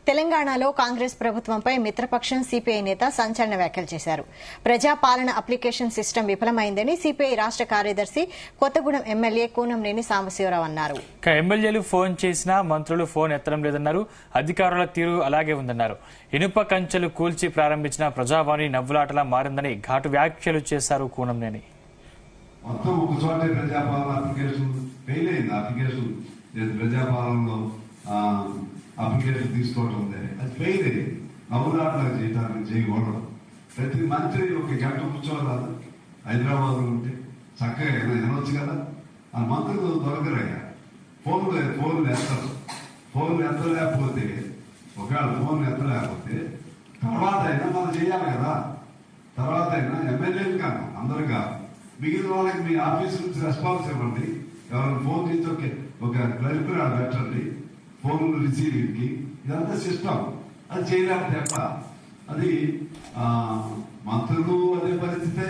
తెలంగాణలో కాంగ్రెస్ ప్రభుత్వంపై మిత్రపక్షం సిపిఐ నేత సంచలన వ్యాఖ్యలు చేశారు. ప్రజాపాలన అప్లికేషన్ సిస్టమ్ విఫలమైందని సిపిఐ రాష్ట కార్యదర్శి కొత్తగూడెం ఎమ్మెల్యే కూనంనేని సాంబశివరావు అన్నారు. ఎమ్మెల్యేలు ఫోన్ చేసినా మంత్రులు ఫోన్ ఎత్తడం లేదన్నారు. అధికారుల తీరు అలాగే ఉందన్నారు. ఇనుప కంచెలు కూల్చి ప్రారంభించిన ప్రజావాణి నవ్వులాటలా మారిందని ఘాటు వ్యాఖ్యలు చేశారు కూనంనేని. మొత్తం ఒక చోటే ప్రజాపాలన అప్లికేషన్ ఫెయిల్ అయింది. అప్లికేషన్ ప్రజాపాలనలో అప్లికేషన్ తీసుకోవటం ఉంది, అది ఫెయిల్ అయ్యింది. నవ్వులాటలా చేయకూడదు. ప్రతి మంత్రి ఒక గంట కూర్చోవాలి. హైదరాబాద్ ఉంటే చక్కగా వినొచ్చు కదా. ఆ మంత్రులు దొరకరయ్యా. ఫోన్లు ఎత్తరు. ఫోన్లు ఎత్తలేకపోతే ఒకవేళ ఫోన్లు ఎత్తలేకపోతే తర్వాత అయినా మనం చేయాలి కదా. తర్వాత అయినా ఎమ్మెల్యేలు కాదు, అందరు కాదు, మిగిలిన వాళ్ళకి మీ ఆఫీస్ నుంచి రెస్పాన్స్ ఇవ్వండి. ఎవరైనా ఫోన్ చేసి ఒక క్లర్క్ పెట్టండి ఫోన్ రిసీవింగ్ కి. ఇదంతా సిస్టమ్. అది చేయలేకపోతే ఎట్లా? అది మంత్రులు అదే పరిస్థితే.